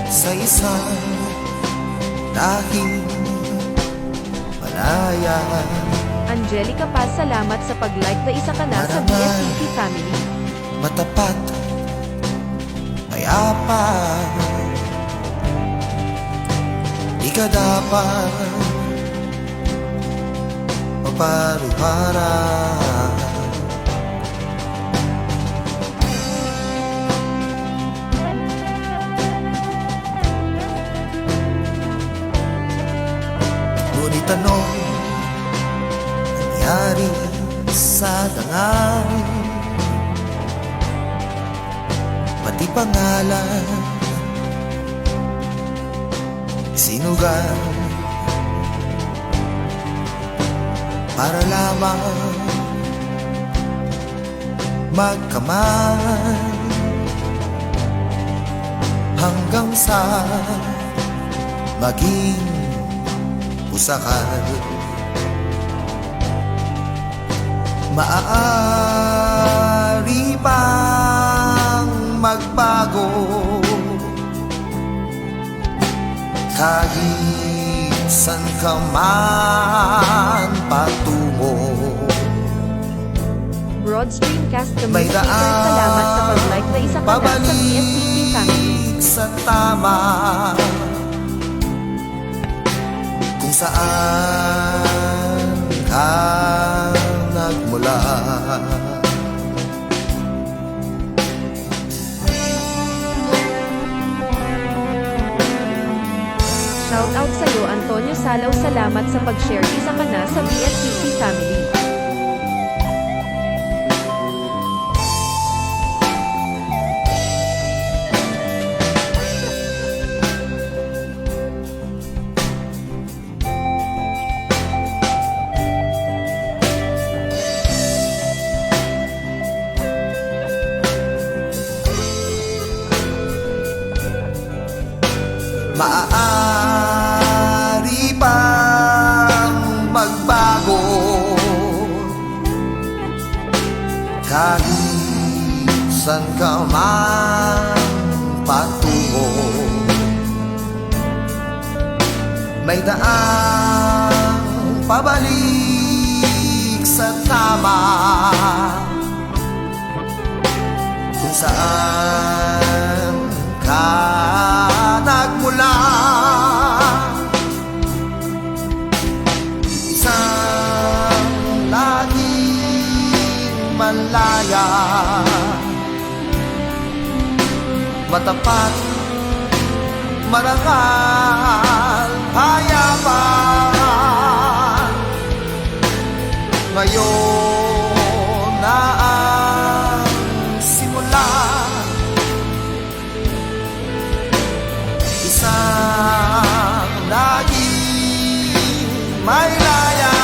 sa isang lahing malaya. Angelica Paz, salamat sa pag-like na isa ka na sa BSTV family. Matapat, mayapa, di ka dapat maparuhara. Ngunit anong nangyari sa dangal? Pati pangalan sinugal para lamang magkamay hanggang sa maging usakan. Maaari bang magbago kahit san ka man patungo? Broad Streamcast May Communicator, salamat sa pag-like na isa ka na sa BSTV family. sa tama kung saan ka nagmula. Shoutout sa'yo Antonio Salaw, salamat sa pag-share isa ka na sa BSTV family. Maaari bang magbago kahit san ka man patungo? May daang pabalik sa tama kung saan ka nagmula. Isang laging malaya, matapat, marangal, hayapan. Ngayon na ang simula, isang laging may laya,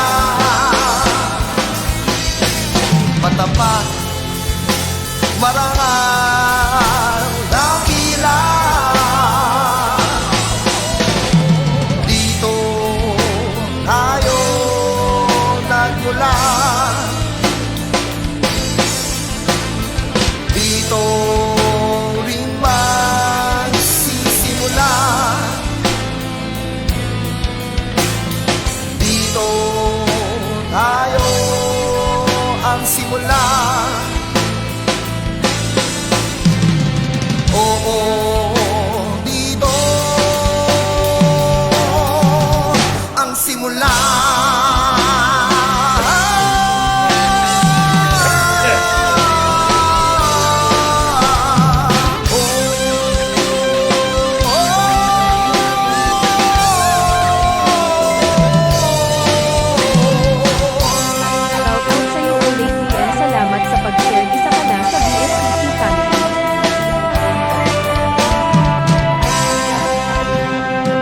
matapat, marangal, dakila. Dito tayo nagmula, dito rin magsisimula. Dito tayo ang simula. Oo, dito ang simula. Shoutout sa'yo Olay PM, salamat sa pag-share isa ka na sa BSTV family.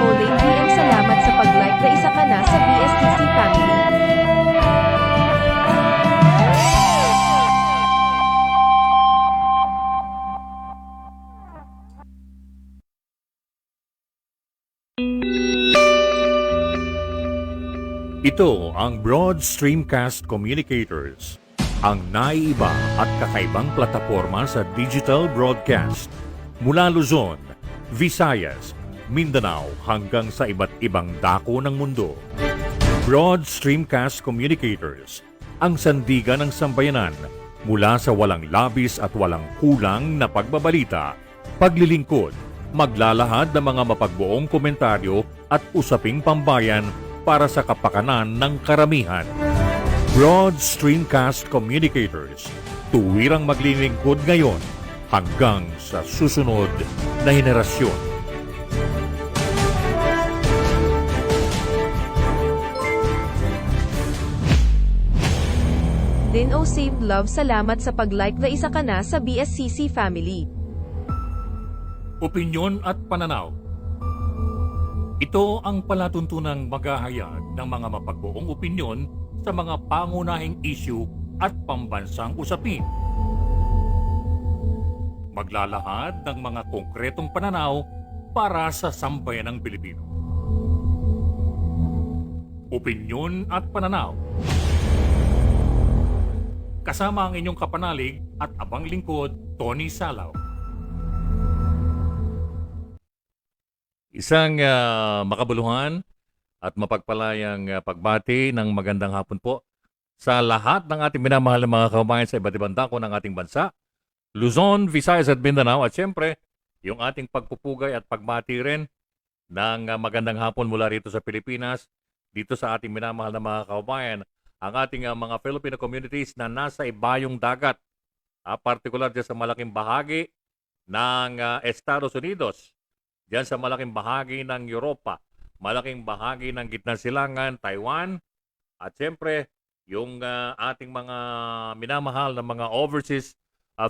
Olay PM, salamat sa pag-like na isa ka na sa BSTV family. Ito ang Broad Streamcast Communicators. Ang naiiba at kakaibang plataporma sa digital broadcast mula Luzon, Visayas, Mindanao hanggang sa iba't ibang dako ng mundo. Broad Streamcast Communicators, ang sandigan ng sambayanan mula sa walang labis at walang kulang na pagbabalita, paglilingkod, maglalahad ng mga mapagbuong komentaryo at usaping pambayan para sa kapakanan ng karamihan. Broad Streamcast Communicators, tuwirang maglilingkod ngayon hanggang sa susunod na henerasyon. Din o saved love, salamat sa pag-like na isa ka na sa BSCC family. Opinyon at pananaw. Ito ang palatuntunang maghahayag ng mga mapagbuong opinyon sa mga pangunahing issue at pambansang usapin. Maglalahad ng mga konkretong pananaw para sa sambayanang Pilipino. Opinyon at pananaw. Kasama ang inyong kapanalig at abang lingkod, Tony Salaw. Isang makabuluhan at mapagpalayang pagbati ng magandang hapon po sa lahat ng ating minamahal na mga kababayan sa iba't ibang dako ng ating bansa, Luzon, Visayas at Mindanao, at siyempre yung ating pagpupugay at pagbati rin ng magandang hapon mula rito sa Pilipinas, dito sa ating minamahal na mga kababayan, ang ating mga Filipino communities na nasa ibayong dagat, partikular dyan sa malaking bahagi ng Estados Unidos, dyan sa malaking bahagi ng Europa, malaking bahagi ng Gitnang Silangan, Taiwan, at siyempre yung ating mga minamahal na mga overseas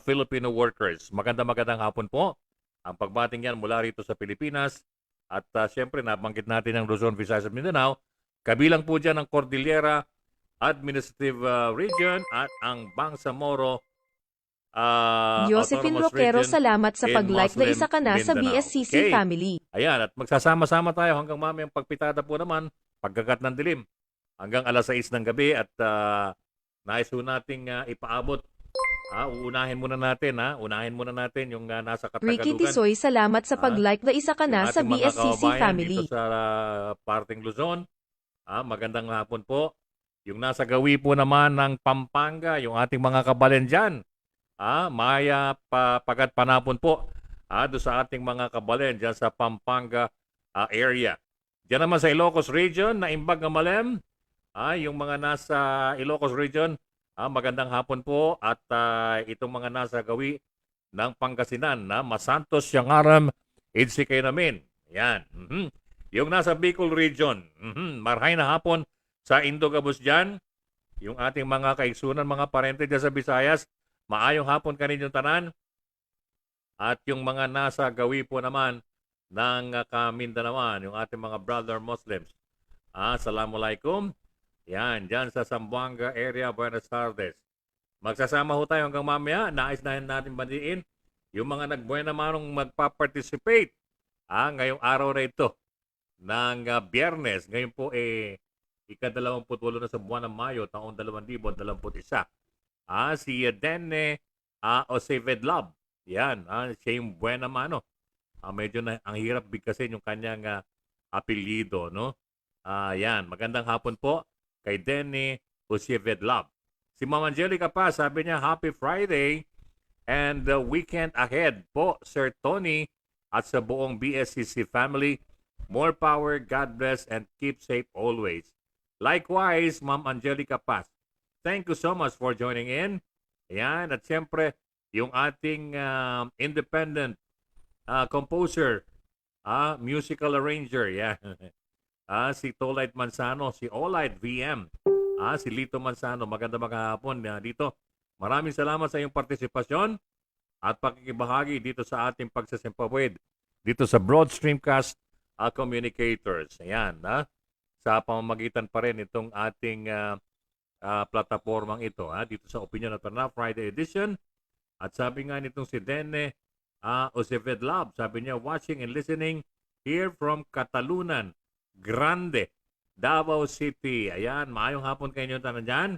Filipino workers. Magandang hapon po. Ang pagbating yan mula rito sa Pilipinas, at siyempre nabanggit natin ang Luzon, Visayas at Mindanao, kabilang po dyan ang Cordillera Administrative Region at ang Bangsamoro Josephine Autonomous Roquero, Region salamat sa in pag-like na Muslim isa ka na sa Mindanao. BSCC Okay. family. Ayan, at magsasama-sama tayo hanggang mamayang pagpitada po naman, pagkagat ng dilim, hanggang alas 6 ng gabi, at nais po nating ipaabot. Unahin muna natin yung nasa Ricky Katagalugan. Tisoy, salamat sa pag-like na isa ka na Yung sa ating mga BSCC kababayan family. dito sa parting Luzon. Magandang hapon po. Yung nasa gawi po naman ng Pampanga, yung ating mga kabalen dyan. Maya pagat panapon po doon sa ating mga kabalen dyan sa Pampanga area. Diyan naman sa Ilocos Region, na Imbag ng Malem, yung mga nasa Ilocos Region, magandang hapon po. At itong mga nasa gawi ng Pangasinan, Masantos, Siangaram, Idsikay namin. Yan. Yung nasa Bicol Region, marhay na hapon sa Indogabus dyan, yung ating mga kaigsunan, mga parente dyan sa Visayas, maayong hapon kaninyong tanan. At yung mga nasa gawi po naman ng Kamindanaan, yung ating mga brother Muslims. Assalamualaikum. Yan, dyan sa Zamboanga area, Buenos Aires. Magsasama ho tayo hanggang mamaya. Nais na natin bandiin yung mga nagbuena manong magpa-participate ngayong araw na ito ng Biyernes. Ngayon po ika-28 na sa buwan ng Mayo, taong 2021. Si Dene Osevedlab. Yan, siya yung buena mano. Medyo ang hirap bigkasin yung kanyang apelyido, no? Yan, magandang hapon po kay Dene Osevedlab. Si Ma'am Angelica pa, sabi niya, Happy Friday and weekend ahead po, Sir Tony, at sa buong BSCC family. More power, God bless, and keep safe always. Likewise, Ma'am Angelica Paz, thank you so much for joining in. Ayan, at siyempre, yung ating independent composer, musical arranger, yan. Si Tolite Mansano, si Olite VM, si Lito Mansano, maganda hapon dito. Maraming salamat sa iyong partisipasyon at pakikibahagi dito sa ating pagsasimpawid dito sa Broad Streamcast Communicators. Ayan, sa pamamagitan pa rin itong ating platapormang ito, dito sa Opinion at Pananaw Friday edition. At sabi nga nitong si Dene Osevedlab, sabi niya, watching and listening here from Catalunan Grande, Davao City. Ayan, maayong hapon kayo nyo tanan dyan.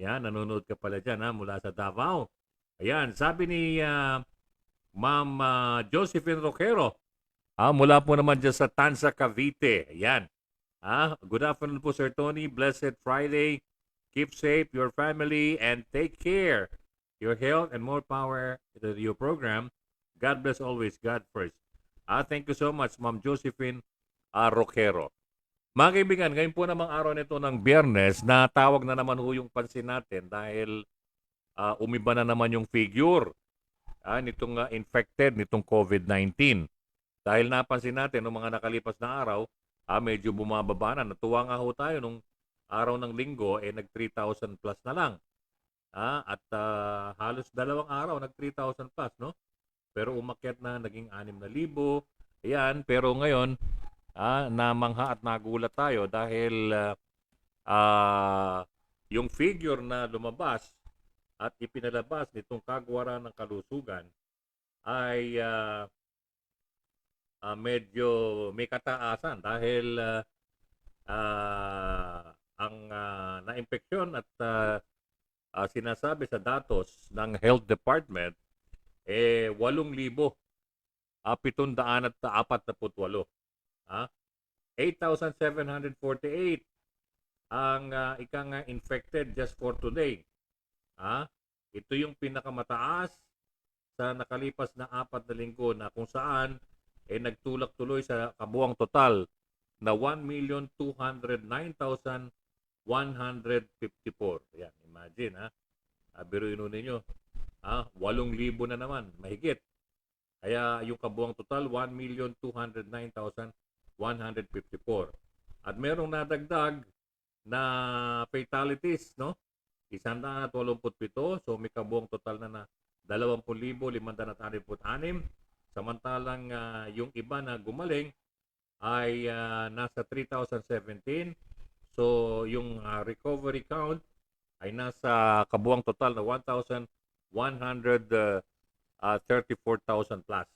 Yan, nanonood ka pala dyan, mula sa Davao. Ayan, sabi ni Ma'am Josephine Roquero, mula po naman dyan sa Tanza, Cavite. Ayan. Good afternoon po, Sir Tony. Blessed Friday. Keep safe, your family, and take care. Your health and more power to your program. God bless always. God first. Thank you so much, Ma'am Josephine Roquero. Mga kaibigan, ngayon po namang araw nito ng Biyernes, natawag na naman ho yung pansin natin dahil umiba na naman yung figure nitong infected, nitong COVID-19. Dahil napansin natin noong mga nakalipas na araw, medyo bumababa na. Natuwa nga ho tayo nung araw ng linggo, nag 3,000 plus na lang. At halos dalawang araw, nag 3,000 plus, no? Pero umakyat na, naging 6,000. Ayan, pero ngayon, namangha at nagulat tayo dahil yung figure na lumabas at ipinalabas nitong Kagawaran ng Kalusugan ay medyo may kataasan dahil ang na-impeksyon at sinasabi sa datos ng Health Department 8,748. 8,748 ang ikang infected just for today. Ito yung pinakamataas sa nakalipas na 4 na linggo na kung saan nagtulak tuloy sa kabuang total na 1,209,154. Yan, imagine biruin nun ninyo. 8,000 na naman, mahigit. Kaya yung kabuang total 1,209,154. At merong nadagdag na fatalities, no? 187. So may kabuang total na 20,566. Samantalang yung iba na gumaling ay nasa 3,017. So yung recovery count ay nasa kabuang total na 1,134,000 plus.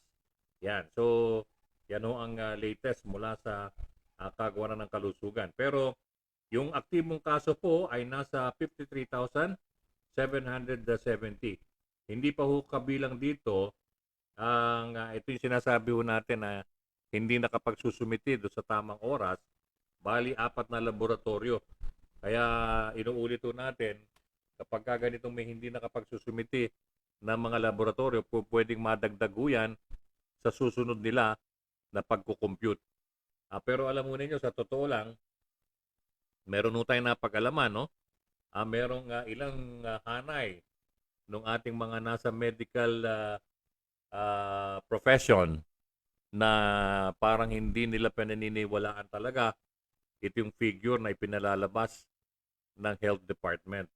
Yan. So yan ho ang latest mula sa Kagawaran ng Kalusugan. Pero yung aktibong kaso po ay nasa 53,770. Hindi pa ho kabilang dito ang ito yung sinasabi ho natin na hindi nakapagsusumiti do sa tamang oras, bali 4 na laboratorio. Kaya inuulit ho natin, kapag ganitong may hindi nakapagsusumiti ng mga laboratorio, pwedeng madagdag ho yan sa susunod nila na pagkukompute. Pero alam mo ninyo, sa totoo lang, meron ho tayong napag-alaman, no? Merong ilang hanay ng ating mga nasa medical profession na parang hindi nila pinaniniwalaan talaga ito yung figure na ipinalalabas ng Health Department.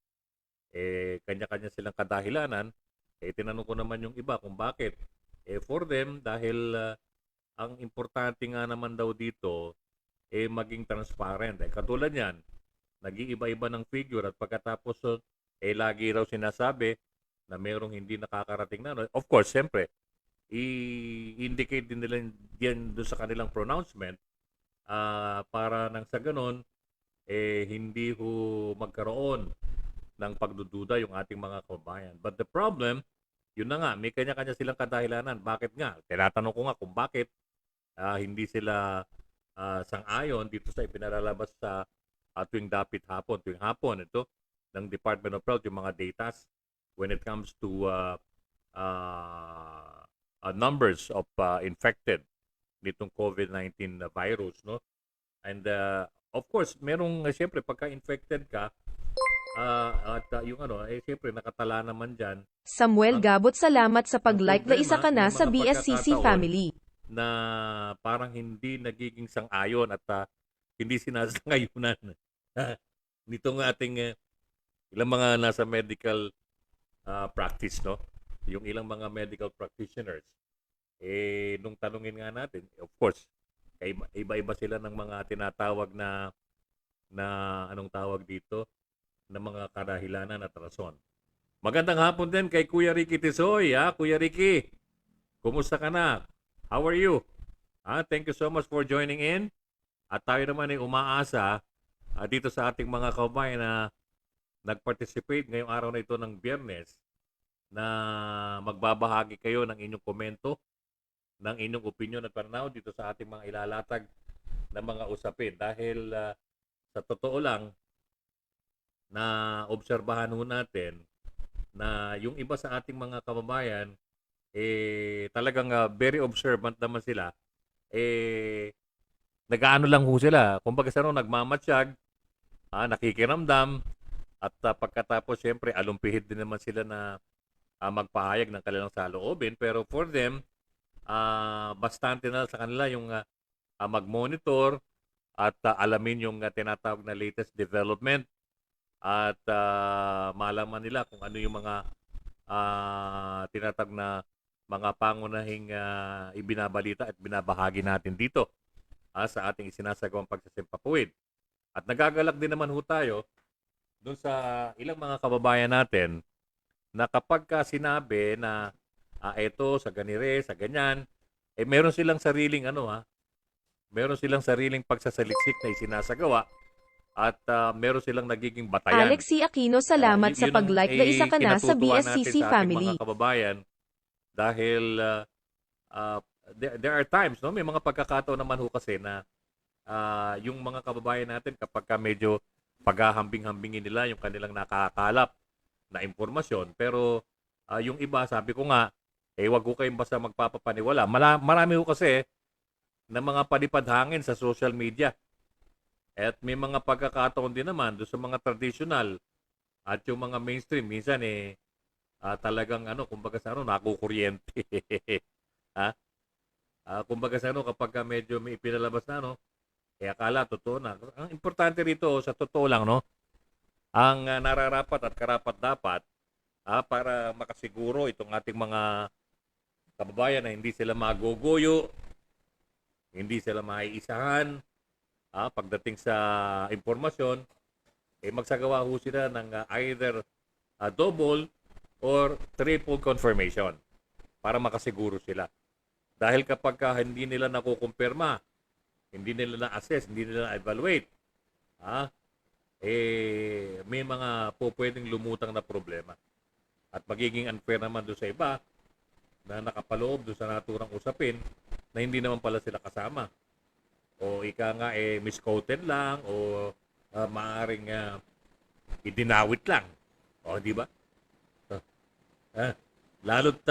Kanya-kanya silang kadahilanan. Tinanong ko naman yung iba kung bakit. For them, dahil ang importante nga naman daw dito maging transparent. Katulad yan, nag-iiba-iba ng figure at pagkatapos lagi raw sinasabi na mayroong hindi nakakarating na. Of course, siyempre, i-indicate din nila yan doon sa kanilang pronouncement para nang sa ganon, hindi ho magkaroon ng pagdududa yung ating mga kababayan. But the problem, yun na nga, may kanya-kanya silang kadahilanan. Bakit nga? Tinatanong ko nga kung bakit hindi sila sang-ayon dito sa ipinalalabas sa tuwing dapit hapon. Tuwing hapon, ito, ng Department of Health, yung mga datas when it comes to numbers of infected nitong COVID-19 virus, no? And of course, merong siyempre pagka-infected ka at yung siyempre nakatala naman diyan Samuel Gabot, salamat sa pag-like na isa ka na may sa mga BSCC pagkakataon family. na parang hindi nagiging sang-ayon at hindi sinasangayunan nitong ating ilang mga nasa medical practice, no? Yung ilang mga medical practitioners. Nung tanungin nga natin, of course, iba-iba sila ng mga tinatawag na anong tawag dito, na mga kadahilanan at rason. Magandang hapon din kay Kuya Ricky Tisoy. Kuya Ricky, kumusta ka na? How are you? Thank you so much for joining in. At tayo naman ay umaasa dito sa ating mga kababayan na nag-participate ngayong araw na ito ng Biyernes na magbabahagi kayo ng inyong komento, ng inyong opinion at pananaw dito sa ating mga ilalatag na mga usapin. Dahil sa totoo lang, na obserbahan ho natin na yung iba sa ating mga kababayan, talagang very observant naman sila. Nag-aano lang ho sila. Kumbaga sa nagmamatsyag, nakikiramdam, at pagkatapos siyempre alumpihid din naman sila na magpahayag ng kanilang saloobin. Pero for them, bastante na sa kanila yung mag-monitor at alamin yung tinatawag na latest development at malaman nila kung ano yung mga tinatawag na mga pangunahing ibinabalita at binabahagi natin dito sa ating isinasagawang pagsasimpapuwid. At nagagalak din naman ho tayo dun sa ilang mga kababayan natin na kapag sinabi na eto sa ganire, sa ganyan, meron silang sariling meron silang sariling pagsasaliksik na isinasagawa at meron silang nagiging batayan. Alex C. Aquino, salamat sa pag-like na isa ka na sa BSCC family. Mga kababayan dahil there are times, no, may mga pagkakataon naman ho kasi na yung mga kababayan natin kapag medyo paghahambing-hambingin nila yung kanilang nakakalap na impormasyon, pero yung iba, sabi ko nga, wag ko kayong basta magpapapaniwala. Marami ho kasi na mga palipadhangin sa social media. At may mga pagkakataon din naman doon sa mga traditional at yung mga mainstream. Minsan talagang kumbaga sa nakukuryente. Kumbaga sa kapag medyo may ipinalabas na akala totoo na. Ang importante rito sa totoo lang ang nararapat at karapat-dapat para makasiguro itong ating mga kababayan na hindi sila maguguyo, hindi sila maiisahan pagdating sa impormasyon, magsagawa ho sila ng either double or triple confirmation para makasiguro sila. Dahil kapag hindi nila nakukumpirma, hindi nila na-assess, hindi nila na-evaluate, may mga pwedeng lumutang na problema. At magiging unfair naman doon sa iba na nakapaloob doon sa naturang usapin na hindi naman pala sila kasama. O ika nga misquoted lang o maaring idinawit lang. O di ba? Lalo't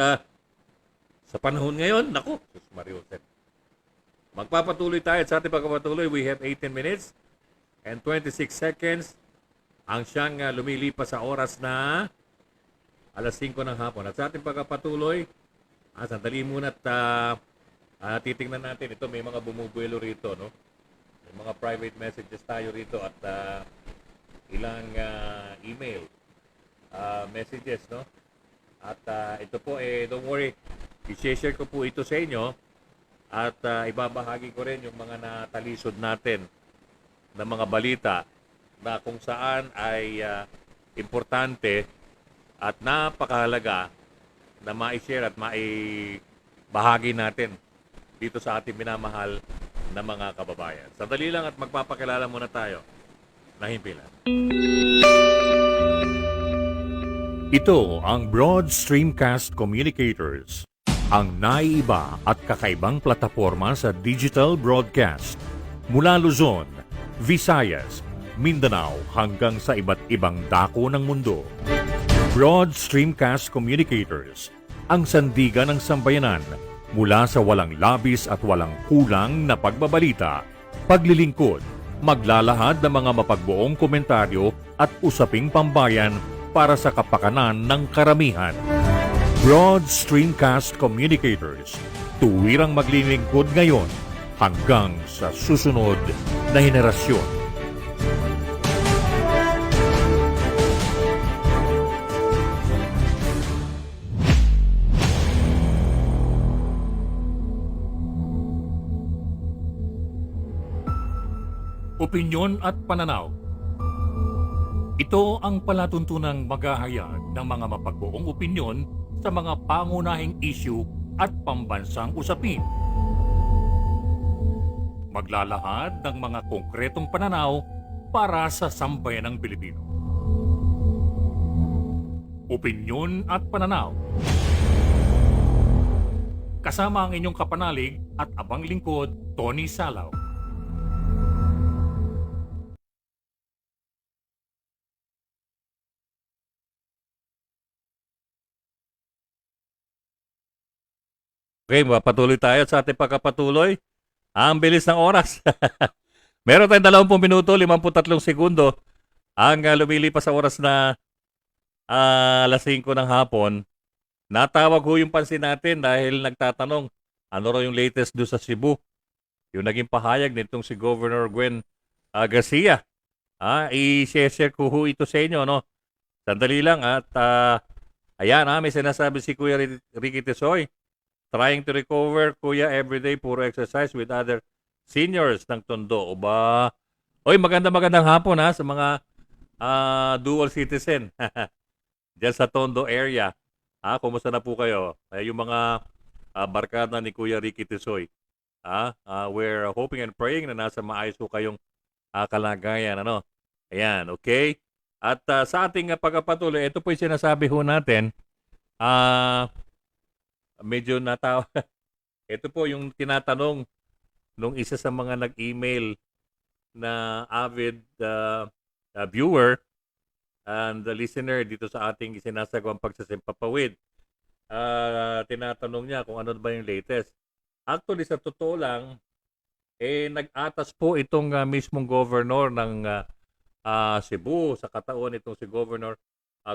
sa panahon ngayon, naku, Sus Mariosep. Magpapatuloy tayo at sa ating pagpapatuloy, we have 18 minutes and 26 seconds ang siyang lumilipas sa oras na alas 5 ng hapon. At sa ating pagpapatuloy, sandali muna at titingnan natin. Ito, may mga bumubuelo rito, no? May mga private messages tayo rito at ilang email messages, no? At ito po, don't worry, i-share ko po ito sa inyo at ibabahagi ko rin yung mga natalisod natin na mga balita na kung saan ay importante at napakahalaga na ma-share at maibahagi natin dito sa ating minamahal na mga kababayan. Sandali lang at magpapakilala muna tayo na himpilan. Ito ang Broad Streamcast Communicators, ang naiiba at kakaibang plataforma sa digital broadcast mula Luzon, Visayas, Mindanao hanggang sa iba't ibang dako ng mundo. Broad Streamcast Communicators, ang sandigan ng sambayanan mula sa walang labis at walang kulang na pagbabalita, paglilingkod, maglalahad ng mga mapagbuong komentaryo at usaping pambayan para sa kapakanan ng karamihan. Broad Streamcast Communicators, tuwirang maglilingkod ngayon hanggang sa susunod na henerasyon. Opinyon at pananaw. Ito ang palatuntunang maghahayag ng mga mapagbuong opinyon sa mga pangunahing issue at pambansang usapin. Maglalahad ng mga konkretong pananaw para sa sambayanang Pilipino. opinyon at pananaw. Kasama ang inyong kapanalig at abang lingkod, Tony Salaw. Okay, patuloy tayo sa ating pagkapatuloy. Ang bilis ng oras. Meron tayong 20 minuto, 53 segundo. Ang lumilipas sa oras na alas 5 ng hapon. Natawag ho yung pansin natin dahil nagtatanong ano raw yung latest do sa Cebu. Yung naging pahayag nitong si Governor Gwen Garcia. I-share ko ho ito sa inyo. No? Sandali lang at ayan, may sinasabi si Kuya Ricky Tisoy. Trying to recover, Kuya, everyday, puro exercise with other seniors ng Tondo. Oba. Oy, magandang hapon sa mga dual citizen. Diyan sa Tondo area. Kumusta na po kayo? Yung mga barkada ni Kuya Ricky Tisoy. We're hoping and praying na nasa maayos po kayong kalagayan. Ano? Ayan, okay? At sa ating pagpapatuloy, ito po yung sinasabi ho natin. Medyo natawa. Ito po yung tinatanong nung isa sa mga nag-email na avid viewer and the listener dito sa ating isinasagawang pagsasimpapawid. Tinatanong niya kung ano ba yung latest. Actually, sa totoo lang, nag-atas po itong mismong governor ng Cebu sa katauhan itong si Governor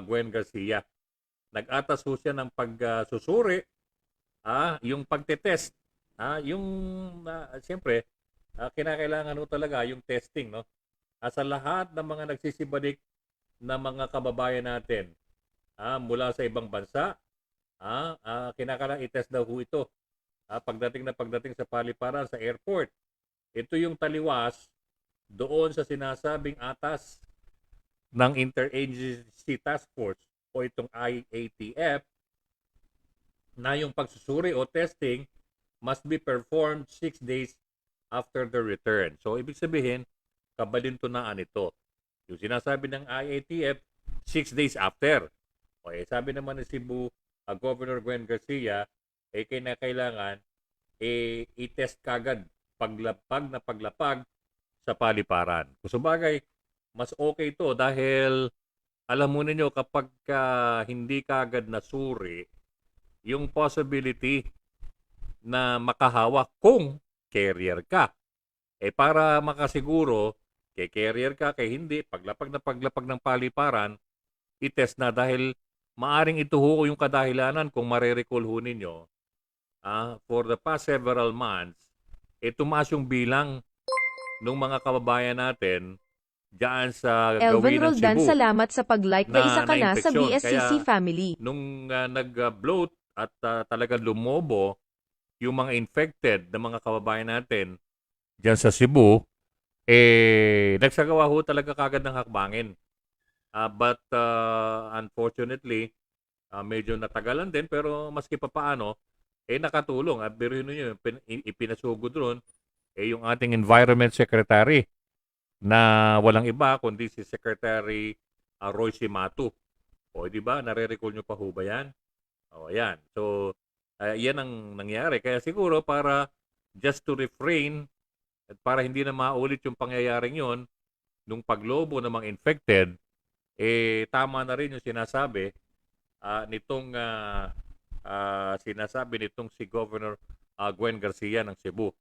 Gwen Garcia. Nag-atas po siya ng pagsusuri yung pagtetest, siyempre, kinakailangan ho talaga yung testing, no? Sa lahat ng mga nagsisibalik na mga kababayan natin, mula sa ibang bansa, kinakailangan i-test daw ho ito. Pagdating sa paliparan, sa airport. Ito yung taliwas doon sa sinasabing atas ng Interagency Task Force o itong IATF, na yung pagsusuri o testing must be performed 6 days after the return. So, ibig sabihin, kabalintunaan ito. Yung sinasabi ng IATF, 6 days after. O, sabi naman ni Cebu Governor Gwen Garcia, kinakailangan i-test kagad paglapag sa paliparan. Kung sabagay, mas okay ito dahil alam mo ninyo kapag hindi kagad nasuri, yung possibility na makahawak kung carrier ka. Para makasiguro, kay carrier ka, kay hindi, paglapag ng paliparan, i-test na dahil maaring ito ho yung kadahilanan kung marirecall ho ninyo. For the past several months, tumaas yung bilang ng mga kababayan natin diyan sa gawin ng Elvin Roldan, Cebu. salamat sa pag-like na isa ka na sa Na-infection. BSCC Kaya, family. Nung nag-bloat at talagang lumobo yung mga infected na mga kababayan natin diyan sa Cebu, nagsagawa ho talaga kagad ng hakbangin. But unfortunately, medyo natagalan din pero maski pa paano, nakatulong. At biruin nyo, ipinasugod ron yung ating Environment Secretary na walang iba kundi si Secretary Roy Cimatu. O di ba, nare-recall nyo pa ho ba yan? O ayan. So, yan ang nangyari. Kaya siguro para just to refrain at para hindi na maulit yung pangyayaring yon nung paglobo ng mga infected, tama na rin yung sinasabi nitong si Governor Gwen Garcia ng Cebu.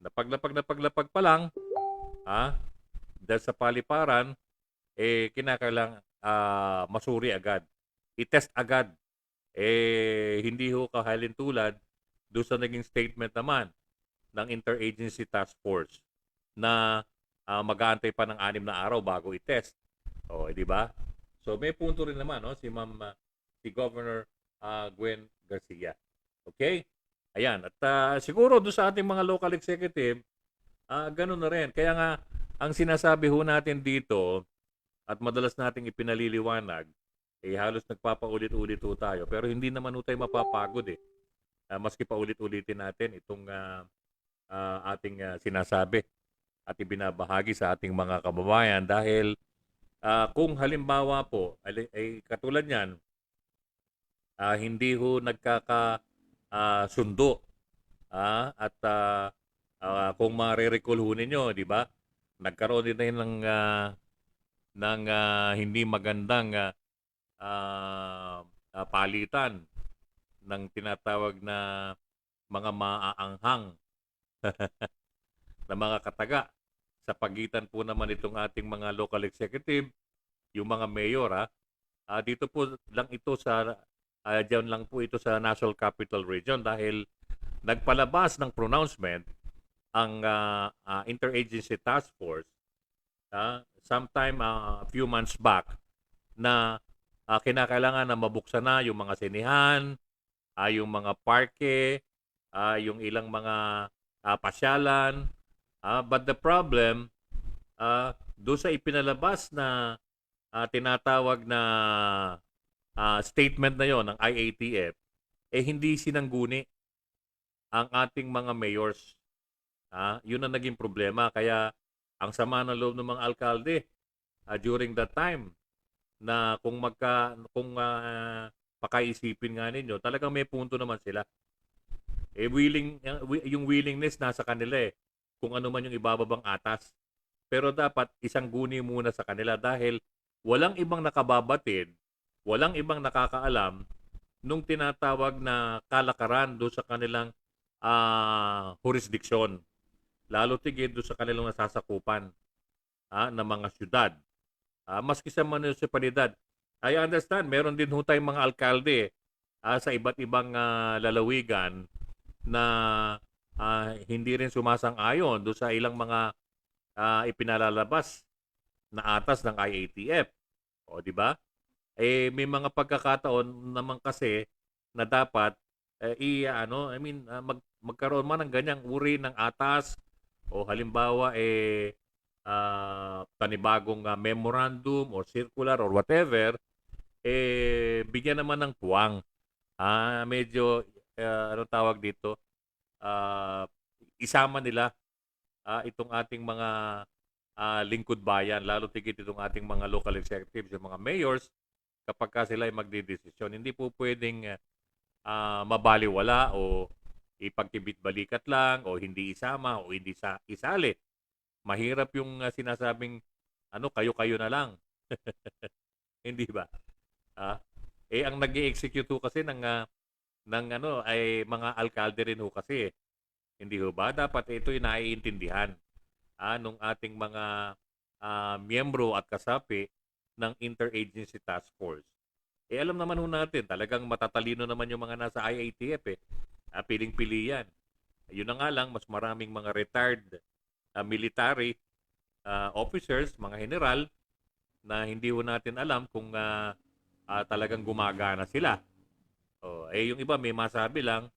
Paglapag pa lang, dahil sa paliparan, kinakailangan masuri agad. I-test agad. Hindi ho kahalin tulad doon sa naging statement naman ng Interagency Task Force na mag-aantay pa ng 6 na araw bago i-test. Di ba? So may punto rin naman si Governor Gwen Garcia. Okay? Ayan. At siguro doon sa ating mga local executive, ganun na rin. Kaya nga, ang sinasabi ho natin dito at madalas nating ipinaliliwanag, halos nagpapaulit-ulit ho tayo. Pero hindi naman ho tayo mapapagod maski pa ulit-ulitin natin itong ating sinasabi at ibinabahagi sa ating mga kababayan dahil kung halimbawa po, katulad yan, hindi ho sundo. At kung marirecall ho ninyo, di ba? Nagkaroon din tayo ng hindi magandang palitan ng tinatawag na mga maaanghang na mga kataga sa pagitan po naman itong ating mga local executive, yung mga mayor. Dito po lang ito diyan lang po ito sa National Capital Region dahil nagpalabas ng pronouncement ang Interagency Task Force sometime a few months back na kinakailangan na mabuksan na yung mga sinihan, yung mga parke, yung ilang mga pasyalan. But the problem, doon sa ipinalabas na tinatawag na statement na yon ng IATF, hindi sinangguni ang ating mga mayors. Yun ang naging problema. Kaya ang sama ng loob ng mga alkalde during that time na kung pakaisipin nga ninyo, talagang may punto naman sila. Yung willingness nasa kanila kung ano man yung ibababang atas. Pero dapat isang guni muna sa kanila dahil walang ibang nakababatid, walang ibang nakakaalam nung tinatawag na kalakaran doon sa kanilang jurisdiction. Lalo tigid doon sa kanilang nasasakupan ng mga syudad. Maski sa munisipalidad. I understand, meron din ho tayong mga alkalde sa iba't ibang lalawigan na hindi rin sumasang-ayon doon sa ilang mga ipinalalabas na atas ng IATF. O, di ba? May mga pagkakataon naman kasi na dapat magkaroon man ng ganyang uri ng atas o halimbawa panibagong memorandum or circular or whatever, bigyan naman ng puwang. Medyo ano tawag dito, isama nila itong ating mga lingkod bayan, lalo tigit itong ating mga local executives, yung mga mayors, kapag sila ay magdidesisyon. Hindi po pwedeng mabaliwala o ipagkibit-balikat lang o hindi isama o hindi isali. Mahirap yung sinasabing kayo-kayo na lang. Hindi ba? Ang nag-i-execute kasi ng ay mga alkalde rin ho kasi. Hindi ho ba? Dapat ito'y naiintindihan nung ating mga miyembro at kasapi ng Interagency Task Force. Alam naman ho natin, talagang matatalino naman yung mga nasa IATF piling-pili yan. Yun na nga lang, mas maraming mga retired military officers, mga general, na hindi ho natin alam kung talagang gumagana sila. Yung iba may masabi lang,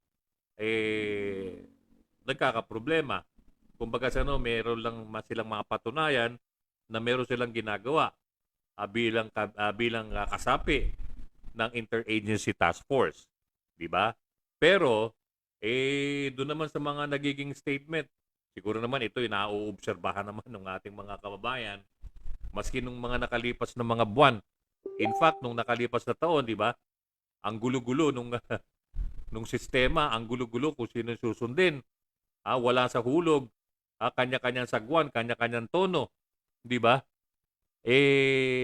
nagkakaproblema. Kumbaga meron lang silang mga patunayan na meron silang ginagawa bilang kasapi ng Interagency Task Force. Di ba? Pero, doon naman sa mga nagiging statement, siguro naman ito nauobserbahan naman ng ating mga kababayan, maski nung mga nakalipas na mga buwan. In fact, nung nakalipas na taon, di ba, ang gulo-gulo nung sistema, ang gulo-gulo kung sino susundin. Wala sa hulog, kanya-kanyang sagwan, kanya-kanyang tono, di ba?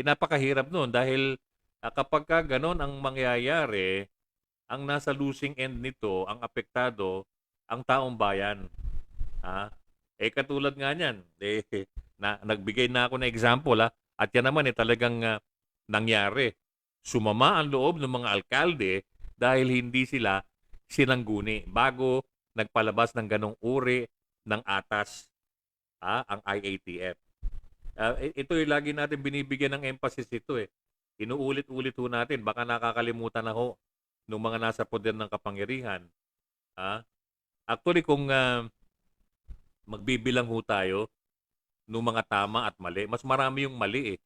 Napakahirap noon dahil kapag ganon ang mangyayari, ang nasa losing end nito, ang apektado, ang taong bayan. Katulad nga niyan, nagbigay na ako ng example, at yan naman talagang nangyari. Sumama ang loob ng mga alkalde dahil hindi sila sinangguni bago nagpalabas ng ganong uri ng atas ang IATF. Ito yung lagi natin binibigyan ng emphasis ito. Inuulit-ulit ho natin, baka nakakalimutan na ho ng mga nasa poder ng kapangyarihan. Actually, kung magbibilang ho tayo ng mga tama at mali, mas marami yung mali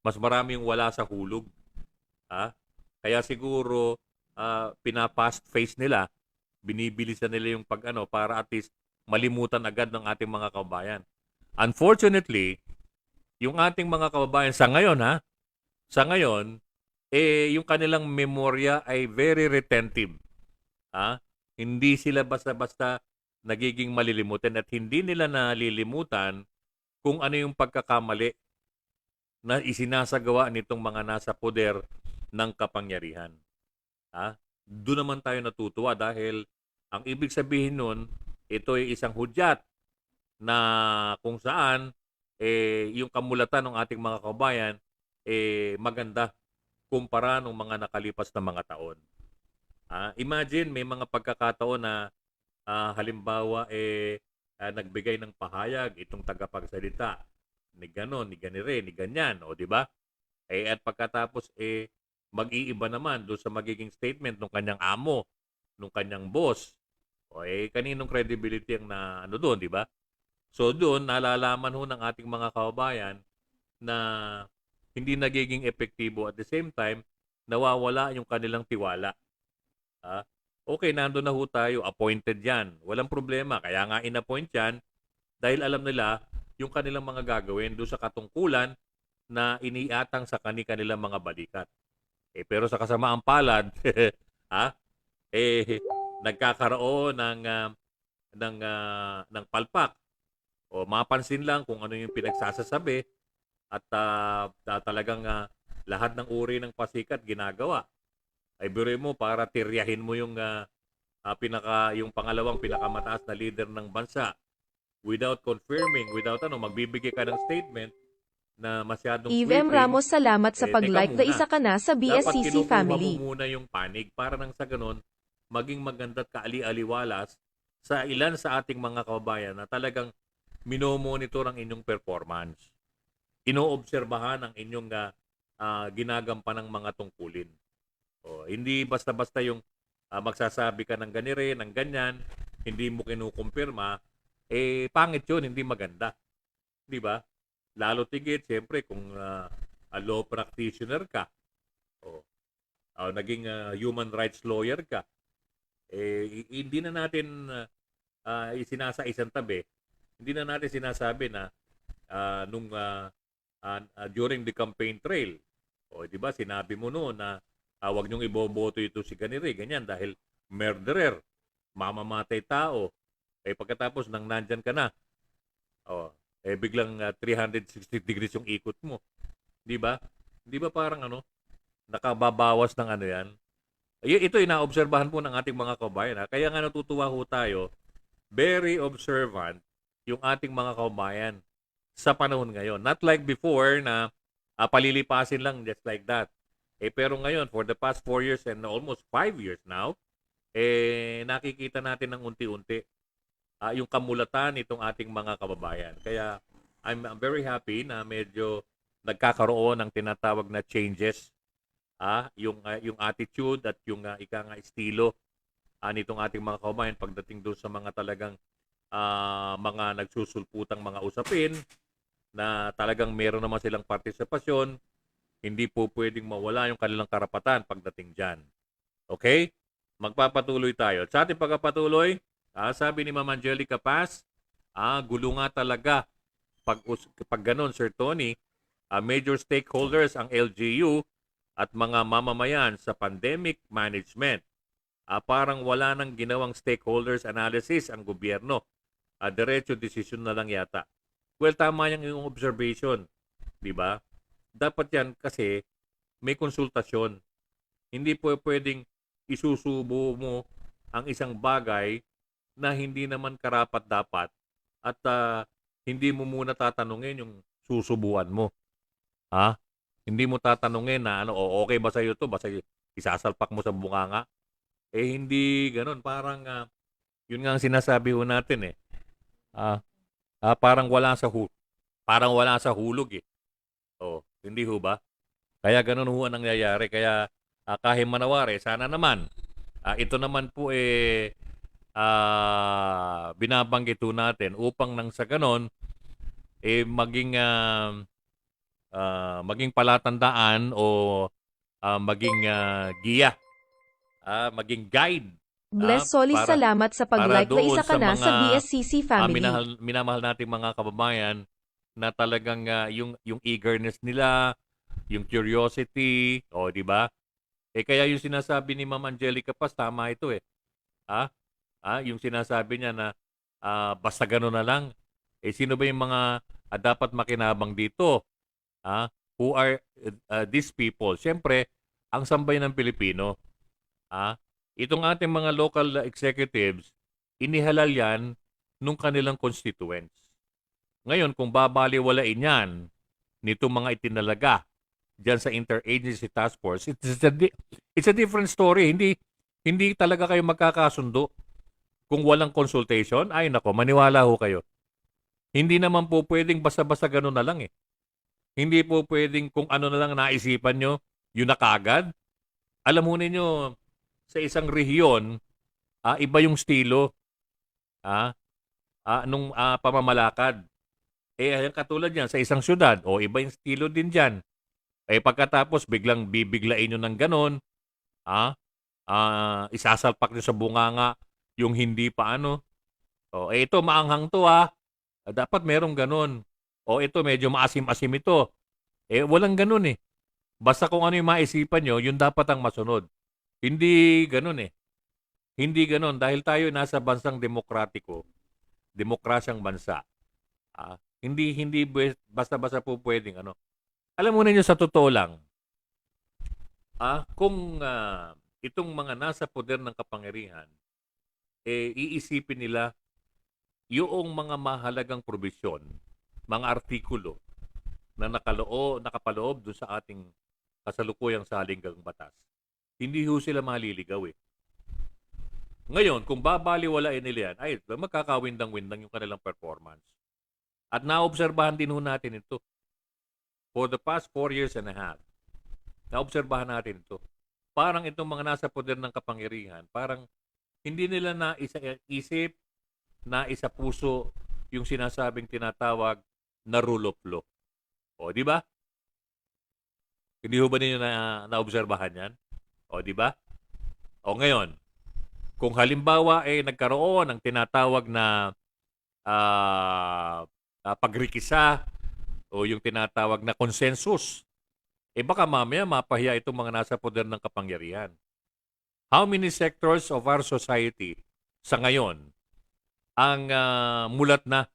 Mas marami yung wala sa hulog. Kaya siguro pinapast face nila, binibilisan nila yung para at least malimutan agad ng ating mga kababayan. Unfortunately, yung ating mga kababayan sa ngayon yung kanilang memorya ay very retentive. Hindi sila basta-basta nagiging malilimutin at hindi nila nalilimutan kung ano yung pagkakamali na isinasagawa nitong mga nasa poder ng kapangyarihan. Doon naman tayo natutuwa dahil ang ibig sabihin nun, ito ay isang hudyat na kung saan yung kamulatan ng ating mga kabayan maganda kumpara ng mga nakalipas na mga taon. Imagine may mga pagkakataon na halimbawa nagbigay ng pahayag itong tagapagsalita ni ganon, ni ganire, ni ganyan, o di ba? At pagkatapos mag-iiba naman doon sa magiging statement ng kanyang amo, ng kanyang boss. O kaninong credibility ang na ano doon, di ba? So doon nalalaman ho ng ating mga kababayan na hindi nagiging epektibo at the same time nawawala yung kanilang tiwala. Okay, nandun na ho tayo, appointed yan. Walang problema, kaya nga in-appoint yan dahil alam nila yung kanilang mga gagawin doon sa katungkulan na iniatang sa kanilang mga balikat. Pero sa kasamaang palad, nagkakaroon ng palpak. O mapansin lang kung ano yung pinagsasasabi at talagang lahat ng uri ng pasikat ginagawa. Biro mo para tiryahin mo yung yung pangalawang pinakamataas na leader ng bansa without confirming, without magbibigay ka ng statement na masyadong Eve M. sweeping. Ramos, salamat sa pag-like Teka na muna. isa ka na sa Dapat BSCC kinukuha family. mo muna yung panig para nang sa ganun maging maganda at kaali-aliwalas sa ilan sa ating mga kababayan na talagang minomonitor ang inyong performance. Inoobserbahan ang inyong ginagampan ng mga tungkulin. Hindi basta-basta yung magsasabi ka ng ganire, ng ganyan, hindi mo kinukumpirma, pangit yun, hindi maganda. Di ba? Lalo tigit, siyempre, kung law practitioner ka, naging human rights lawyer ka, hindi na natin isinasa-isang tabi, hindi na natin sinasabi na during the campaign trail, di ba, sinabi mo noon na wag niyong iboboto ito si ganire, ganyan, dahil murderer, mamamatay tao. Pagkatapos nang nandyan ka na, biglang 360 degrees yung ikot mo. Di ba? Di ba parang nakababawas ng yan? Ito inaobserbahan po ng ating mga kabayan. Kaya nga natutuwa ho tayo, very observant yung ating mga kabayan sa panahon ngayon. Not like before na palilipasin lang just like that. Pero ngayon, for the past 4 years and almost 5 years now, nakikita natin ng unti-unti yung kamulatan nitong ating mga kababayan. Kaya I'm very happy na medyo nagkakaroon ng tinatawag na changes, yung attitude at yung estilo nitong ating mga kababayan pagdating doon sa mga talagang mga nagsusulputang mga usapin na talagang meron naman silang partisipasyon. Hindi po pwedeng mawala yung kanilang karapatan pagdating dyan. Okay? Magpapatuloy tayo. Sa ating pagpapatuloy, sabi ni Ma'am Angelica Paz, gulo nga talaga pag ganun, Sir Tony, major stakeholders ang LGU at mga mamamayan sa pandemic management. Parang wala nang ginawang stakeholders analysis ang gobyerno. Diretso decision na lang yata. Well, tama yung observation. Di ba? Dapat yan kasi may konsultasyon. Hindi po pwedeng isusubo mo ang isang bagay na hindi naman karapat-dapat at hindi mo muna tatanungin yung susubuan mo. Hindi mo tatanungin na okay ba sa iyo to? Basta isasalpak mo sa bunganga. Hindi ganoon. Parang yun nga ang sinasabi ho natin parang wala sa hulog eh. Hindi ho ba? Kaya ganun ho ang nangyayari. Kaya kahit manawari, sana naman ito naman po binabanggit ho natin upang nang sa ganon maging palatandaan o maging giya, maging guide. Bless Solis, salamat sa pag-like na isa ka na sa BSCC family. Minamahal nating mga kababayan na talagang yung eagerness nila yung curiosity, o di ba? Kaya yung sinasabi ni Ma'am Angelica Paz, tama ito eh. Ah, yung sinasabi niya na basta gano'n na lang. Sino ba yung mga dapat makinabang dito? Ah, who are these people? Siyempre, ang sambayan ng Pilipino. Ah, itong ating mga local executives, inihalal yan nung kanilang constituents. Ngayon, kung babaliwalain yan nitong mga itinalaga diyan sa Interagency Task Force, it's a different story. Hindi talaga kayo magkakasundo kung walang consultation. Ay nako, maniwala ho kayo. Hindi naman po pwedeng basta-basta gano'n na lang eh. Hindi po pwedeng kung ano na lang naisipan nyo, yun na kagad. Alam mo ninyo, sa isang rehiyon, iba yung estilo nung pamamalakad. Ayan, katulad yan, sa isang syudad, iba yung estilo din dyan. Pagkatapos, biglang bibiglain nyo ng ganon, isasalpak nyo sa bunganga yung hindi pa ano. Ito, maanghang to dapat merong ganon. Ito, medyo maasim-asim ito. Walang ganon eh. Basta kung ano yung maisipan nyo, yun dapat ang masunod. Hindi ganon eh. Hindi ganon dahil tayo nasa bansang demokratiko, demokrasyang bansa. Hindi basta-basta po pwedeng ano. Alam mo ninyo sa totoo lang, kung itong mga nasa poder ng kapangyarihan, iisipin nila yung mga mahalagang probisyon, mga artikulo na nakapaloob doon sa ating kasalukuyang salinggang batas. Hindi ho sila maliligaw eh. Ngayon, kung babaliwalain nila yan, ay magkakawindang-windang yung kanilang performance. At naobserbahan din ho natin ito. For the past 4 years and a half, naobserbahan natin ito. Parang itong mga nasa poder ng kapangyarihan, parang hindi nila naisip, naisa puso yung sinasabing tinatawag na rule of law. Di ba? Hindi ho ba ninyo naobserbahan yan? Di ba? Ngayon, kung halimbawa nagkaroon ng tinatawag na pagrikisa o yung tinatawag na consensus, baka mamaya mapahiya itong mga nasa poder ng kapangyarihan. How many sectors of our society sa ngayon ang mulat na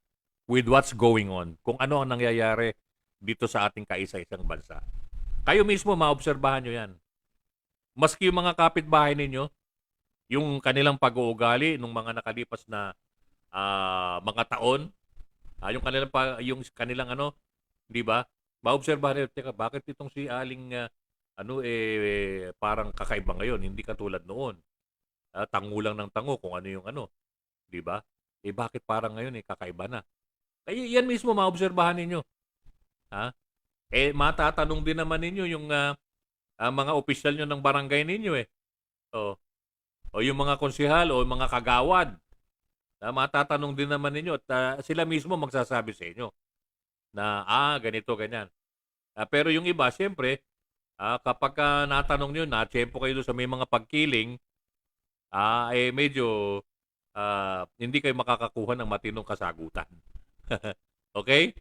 with what's going on, kung ano ang nangyayari dito sa ating kaisa-isang bansa? Kayo mismo maobserbahan nyo yan. Maski yung mga kapitbahay ninyo, yung kanilang pag-uugali nung mga nakalipas na mga taon, yung kanilang ano, 'di ba? Maobserbahan nila, teka, bakit itong si Aling parang kakaiba ngayon, hindi katulad noon. Tango lang ng tango kung ano yung ano, 'di ba? Bakit parang ngayon kakaiba na? Yan mismo maobserbahan ninyo. Matatanong din naman ninyo yung mga opisyal nyo ng barangay ninyo o yung mga konsehal o mga kagawad. Matatanong din naman ninyo at sila mismo magsasabi sa inyo na ganito, ganyan. Pero yung iba, siyempre, kapag natanong nyo na, tiyempo kayo sa may mga pagkiling, medyo hindi kayo makakakuha ng matinong kasagutan. Okay?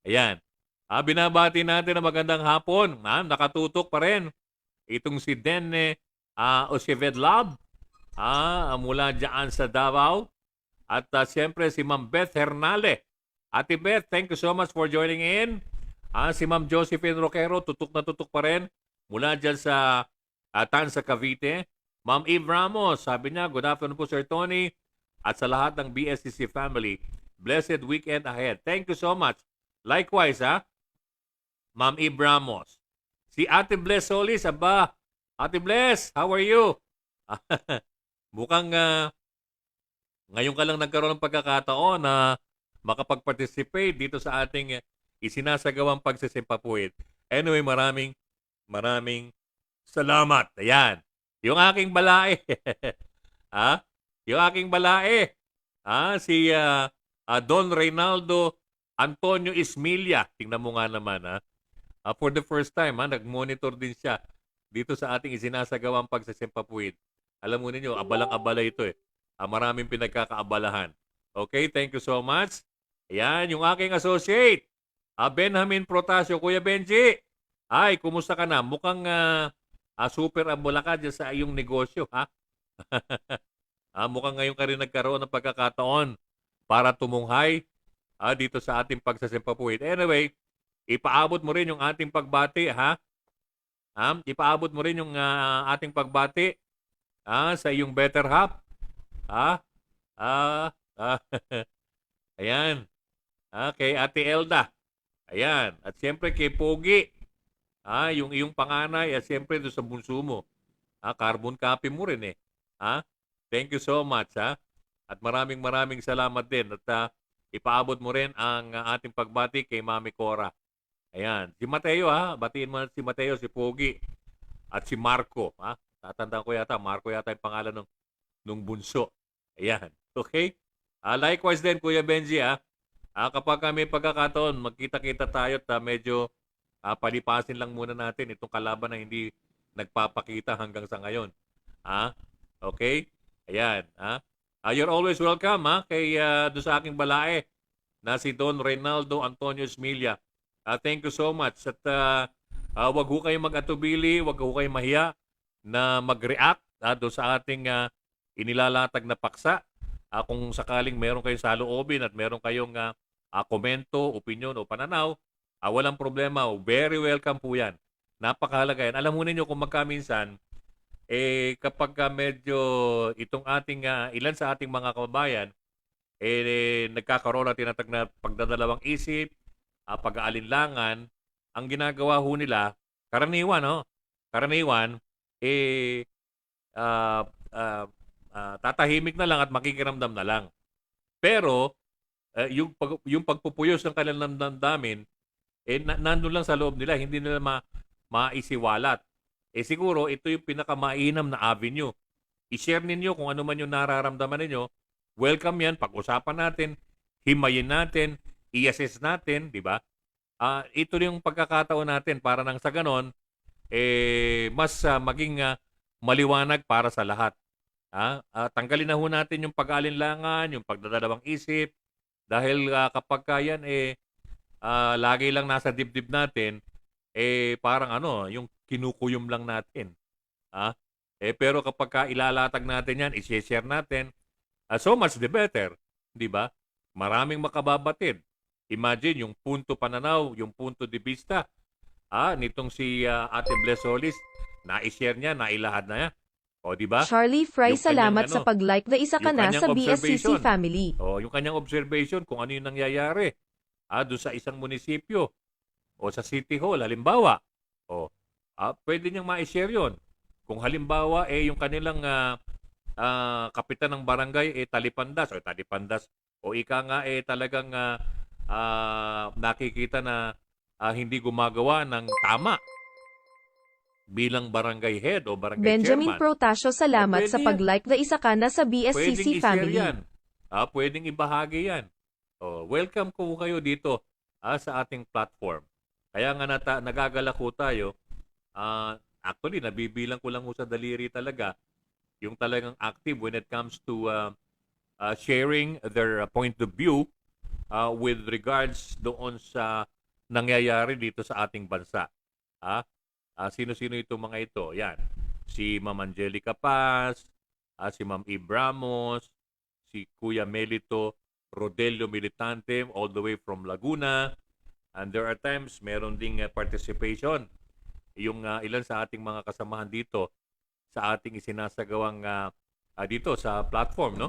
Ayan. Binabati natin na magandang hapon. Nakatutok pa rin. Itong si Denne Osivedlab mula dyan sa Davao. At siyempre si Ma'am Beth Hernale. Ate Beth, thank you so much for joining in. Si Ma'am Josephine Roquero, tutok na tutok pa rin. Mula dyan sa Tansa, Cavite. Ma'am Eve Ramos, sabi niya, good afternoon po Sir Tony. At sa lahat ng BSCC family, blessed weekend ahead. Thank you so much. Likewise, Ma'am Eve Ramos. Si Ate Bless Solis, Ate Bless, how are you? Mukhang ngayon ka lang nagkaroon ng pagkakataon na makapag-participate dito sa ating isinasagawang pagsisimpapuwid. Anyway, maraming salamat. Ayan. Yung aking balae. Yung aking balae. Si Don Reynaldo Antonio Ismilia. Tingnan mo nga naman, for the first time, nag-monitor din siya dito sa ating isinasagawang pagsisimpapuwid. Alam mo ninyo, abalang-abala ito maraming pinagkakaabalahan. Okay, thank you so much. Ayan, yung aking associate, Benjamin Protasio. Kuya Benji, Ay, kumusta ka na? Mukhang super abula ka dyan sa iyong negosyo, ha? Mukhang ngayon ka rin nagkaroon ng pagkakataon para tumunghay dito sa ating pagsasimpapuwid. Anyway, ipaabot mo rin yung ating pagbati, ha? Ipaabot mo rin yung ating pagbati sa iyong better half. Ha? Ah, ah, ayan. Kay Ate Elda. Ayan. At siyempre kay Pogi. Yung iyong panganay at siyempre doon sa bunso mo. Carbon copy mo rin eh. Thank you so much. At maraming salamat din. At ipaabot mo rin ang ating pagbati kay Mami Cora. Ayan. Si Mateo batiin mo si Mateo, si Pogi. At si Marco. Tatandaan ko yata. Marco yata yung pangalan nung bunso. Ayan. Okay? Likewise din, Kuya Benji. Kapag kami pagkakataon, magkita-kita tayo at medyo palipasin lang muna natin itong kalaban na hindi nagpapakita hanggang sa ngayon. Okay? Ayan. You're always welcome kay doon sa aking balae na si Don Reynaldo Antonio Esmilla. Thank you so much. At wag ho kayong mag-atubili, wag ho kayong mahiya na mag-react doon sa ating inilalatag na paksa. Kung sakaling meron kayong saloobin at meron kayong komento, opinion o pananaw, walang problema. Very welcome po yan. Napakahalaga yan. Alam mo ninyo kung magkaminsan, kapag medyo itong ating, ilan sa ating mga kababayan, nagkakaroon na tinatag na pagdadalawang isip, pag-aalinlangan, ang ginagawa ho nila, karaniwan, tatahimik na lang at makikiramdam na lang. Pero, yung pagpupuyos ng kanilang damdamin, nandun lang sa loob nila, hindi nila maisiwalat. Siguro, ito yung pinakamainam na avenue. I-share ninyo kung ano man yung nararamdaman ninyo. Welcome yan, pag-usapan natin, himayin natin, i-assess natin, di ba? Ito yung pagkakataon natin para nang sa ganon, mas maging maliwanag para sa lahat. Tanggalin na ho natin yung pag-alinlangan, yung pagdadalawang isip, dahil kapag yan, lagi lang nasa dibdib natin, parang yung kinukuyom lang natin. Pero kapag ilalatag natin yan, i-share natin, so much the better. Di ba? Maraming makababatid. Imagine yung punto pananaw, yung punto de vista nitong si Ate Bless Solis, na-share niya, nailahad na yan. O, di ba? Charlie Fry, Yung kanyang, salamat sa pag-like na isa ka yung na kanyang sa BSCC observation. family. Yung kanyang observation kung ano yung nangyayari doon sa isang munisipyo o sa City Hall, halimbawa. Pwede niyang ma-share yun. Kung halimbawa, yung kanilang kapitan ng barangay, talipandas, o ika nga, talagang nakikita na hindi gumagawa ng tama bilang barangay head o barangay Benjamin chairman. Protasio, salamat Pwede sa yan. pag-like na isa ka na sa Pwedeng BSCC i-share family. yan. Pwedeng ibahagi yan. Welcome ko kayo dito sa ating platform. Kaya nga nagagalak ko tayo. Actually, nabibilang ko lang sa daliri talaga yung talagang active when it comes to sharing their point of view with regards doon sa nangyayari dito sa ating bansa. Sino-sino itong mga ito? Yan. Si Ma'am Angelica Paz, si Ma'am Ibramos, si Kuya Melito Rodelio Militante all the way from Laguna. And there are times meron ding participation yung ilan sa ating mga kasamahan dito sa ating isinasagawang dito sa platform, no?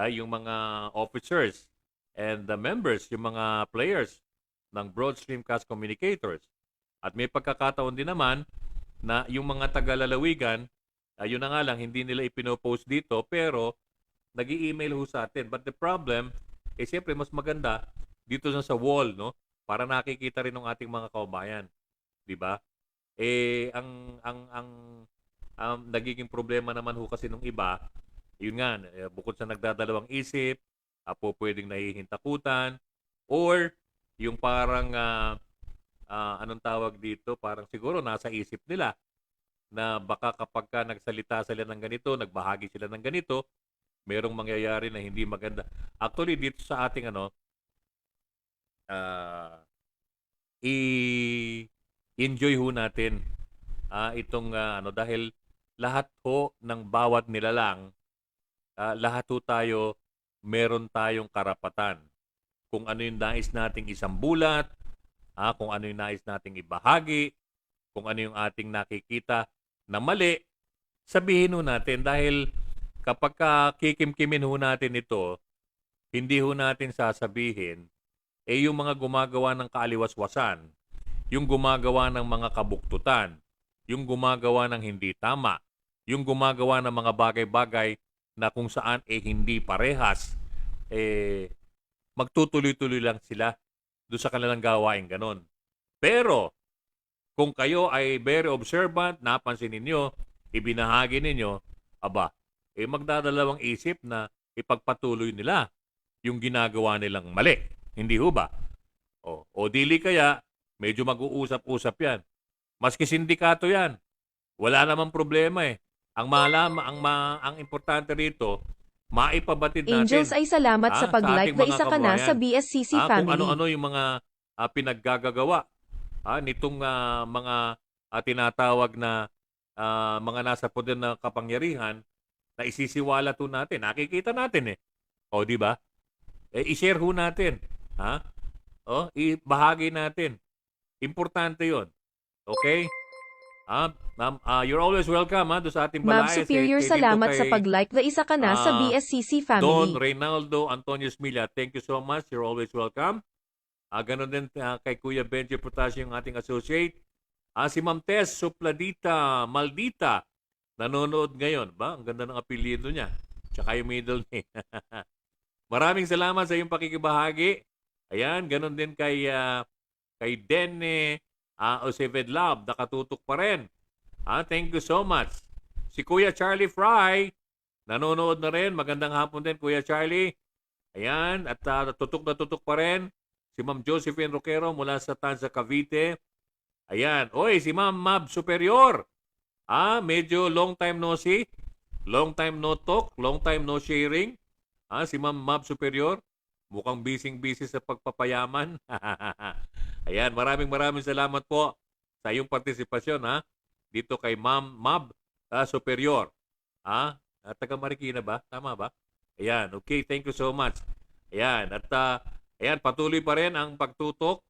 Yung mga officers and the members, yung mga players ng Broad Streamcast Communicators. At may pagkakataon din naman na yung mga taga-lalawigan, yun na nga lang, hindi nila ipinopost dito, pero nag-i-email ho sa atin. But the problem, siyempre mas maganda dito sa wall, no? Para nakikita rin ng ating mga kaubayan. Di ba? Ang nagiging problema naman ho kasi nung iba, yun nga, bukod sa nagdadalawang isip, pwedeng nahihintakutan, or yung parang anong tawag dito, parang siguro nasa isip nila na baka kapag ka nagsalita sila ng ganito, nagbahagi sila ng ganito, merong mangyayari na hindi maganda. Actually, dito sa ating enjoy ho natin itong ano, dahil lahat ho ng bawat nilalang, lahat ho tayo meron tayong karapatan. Kung ano yung nais nating isang bulat, kung ano yung nais nating ibahagi, kung ano yung ating nakikita na mali, sabihin ho natin dahil kapag kikimkimin ho natin ito, hindi ho natin sasabihin, yung mga gumagawa ng kaaliwaswasan, yung gumagawa ng mga kabuktutan, yung gumagawa ng hindi tama, yung gumagawa ng mga bagay-bagay na kung saan hindi parehas, magtutuloy-tuloy lang sila doon sa kanilang gawain ganon. Pero, kung kayo ay very observant, napansin ninyo, ibinahagi ninyo, aba, magdadalawang isip na ipagpatuloy nila yung ginagawa nilang mali. Hindi ho ba? O dili kaya, medyo mag-uusap-usap yan. Maski sindikato yan. Wala namang problema eh. Ang importante rito, maipabatid natin. Angels ay salamat sa pag-like ating na mga isa ka na kababayan. sa BSCC Kung family. ano-ano yung mga pinaggagawa nitong mga tinatawag na mga nasa poder na kapangyarihan na isisiwala to natin. Nakikita natin eh. O, di ba? I-share ho natin. Ibahagi natin. Importante yon. Okay? Ma'am, you're always welcome doon sa ating Ma'am balayas. Superior, Dito salamat kay sa pag-like na isa ka na sa BSCC Don family. Reynaldo Antonio Smilla. Thank you so much. You're always welcome. Ganon din kay Kuya Benji Protasio, yung ating associate. Si Ma'am Tess Supladita Maldita, nanonood ngayon. Ba? Ang ganda ng apelyido niya. Tsaka yung middle name. Maraming salamat sa iyong pakikibahagi. Ayan, ganon din kay Dene Osevedlab, nakatutok pa rin. Thank you so much. Si Kuya Charlie Fry, nanonood na rin. Magandang hapon din, Kuya Charlie. Ayan, at tutok na tutok pa rin. Si Ma'am Josephine Roquero mula sa Tanza, Cavite. Ayan. Oy, si Ma'am Mab Superior. Medyo long time no see. Long time no talk. Long time no sharing. Si Ma'am Mab Superior. Mukhang busy sa pagpapayaman. Ayan, maraming salamat po sa iyong partisipasyon dito kay Ma'am Mab Superior. Taga Marikina ba? Tama ba? Ayan, okay, thank you so much. Ayan, at ayan, patuloy pa rin ang pagtutok